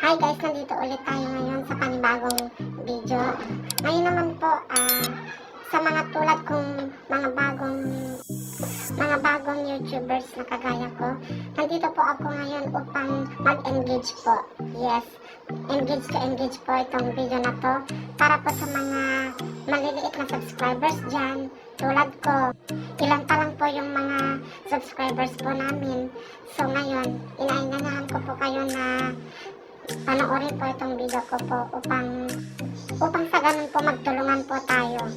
Hi guys, nandito ulit tayo ngayon sa panibagong video. Ngayon naman po, sa mga tulad kong mga bagong YouTubers na kagaya ko, nandito po ako ngayon upang mag-engage po. Yes, engage po itong video na to para po sa mga maliliit na subscribers dyan, tulad ko. Ilan pa lang po yung mga subscribers po namin. So ngayon, inainanahan ko po kayo na panoorin po itong video ko po upang sa ganun po magtulungan po tayo.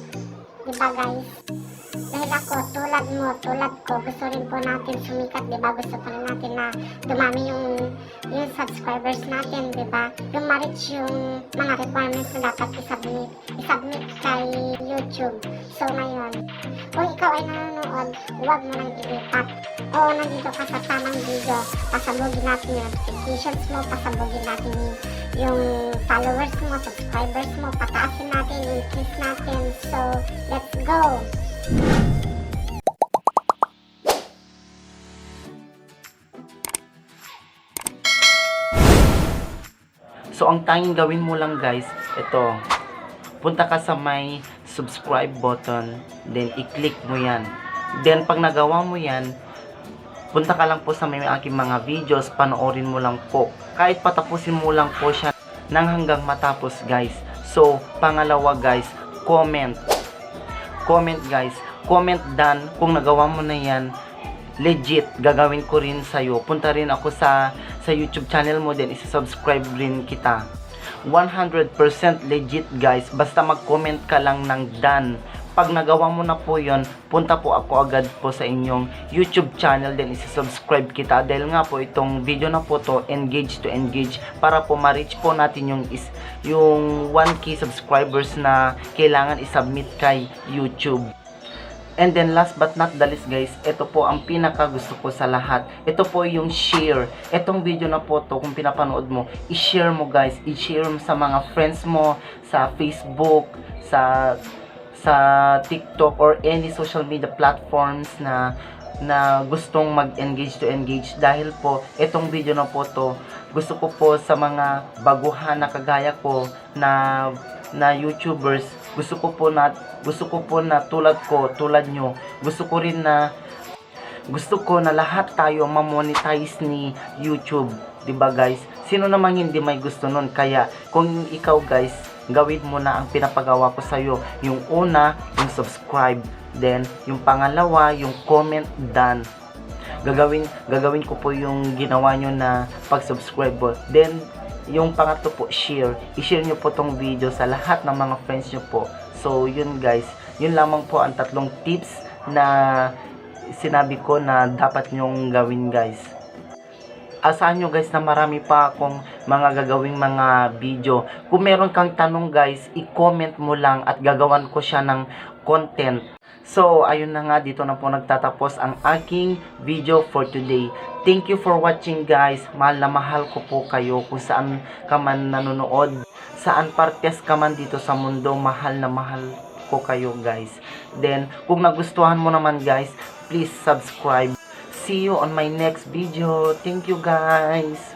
Diba guys? Dahil ako, tulad ko, gusto rin po natin sumikat, diba? Gusto pa rin natin na dumami yung subscribers natin, diba? Yung ma-reach yung mga requirements na dapat isubmit kay YouTube. So ngayon, kung ikaw ay nanonood, huwag mo nang ilipat. Oo, nandito ka sa tamang video. Pasabugin natin yung notifications mo, pasabugin natin yung followers mo, subscribers mo, pataasin natin, increase natin. So, let's go! So, ang tanging gawin mo lang guys, ito, punta ka sa may subscribe button, then i-click mo yan. Then, pag nagawa mo yan, punta ka lang po sa may aking mga videos, panoorin mo lang po. Kahit patapusin mo lang po siya nang hanggang matapos guys. So, pangalawa guys, comment. Comment guys, comment done kung nagawa mo na yan. Legit, gagawin ko rin sa'yo. Punta rin ako sa YouTube channel mo din, isa-subscribe rin kita. 100% legit guys, basta mag-comment ka lang ng done. Pag nagawa mo na po yon, punta po ako agad po sa inyong YouTube channel, din isa-subscribe kita. Dahil nga po itong video na po to, engage to engage, para po ma-reach po natin yung 1K subscribers na kailangan isubmit kay YouTube. And then last but not the least guys, ito po ang pinaka gusto ko sa lahat. Ito po yung share. Itong video na po to, kung pinapanood mo, i-share mo guys. I-share mo sa mga friends mo, sa Facebook, sa TikTok or any social media platforms na gustong mag-engage to engage. Dahil po, itong video na po to, gusto ko po sa mga baguhan na kagaya ko na YouTubers, gusto ko po na tulad nyo, gusto ko na lahat tayo ma-monetize ni YouTube, 'di ba guys? Sino namang hindi may gusto nun? Kaya kung ikaw guys, gawin mo na ang pinapagawa ko sa iyo. Yung una, yung subscribe, then yung pangalawa, yung comment done. Gagawin ko po yung ginawa nyo na pag-subscribe po. Then yung pangatlo po, share. I-share nyo po tong video sa lahat ng mga friends nyo po. So, yun guys. Yun lamang po ang tatlong tips na sinabi ko na dapat nyong gawin guys. Asahan nyo guys na marami pa akong mga gagawing mga video. Kung meron kang tanong guys, i-comment mo lang at gagawan ko siya ng content. So, ayun na nga, dito na po nagtatapos ang aking video for today. Thank you for watching guys. Mahal na mahal ko po kayo kung saan ka man nanonood. Saan partes ka man dito sa mundo, mahal na mahal ko kayo guys. Then, kung nagustuhan mo naman guys, please subscribe. See you on my next video. Thank you guys.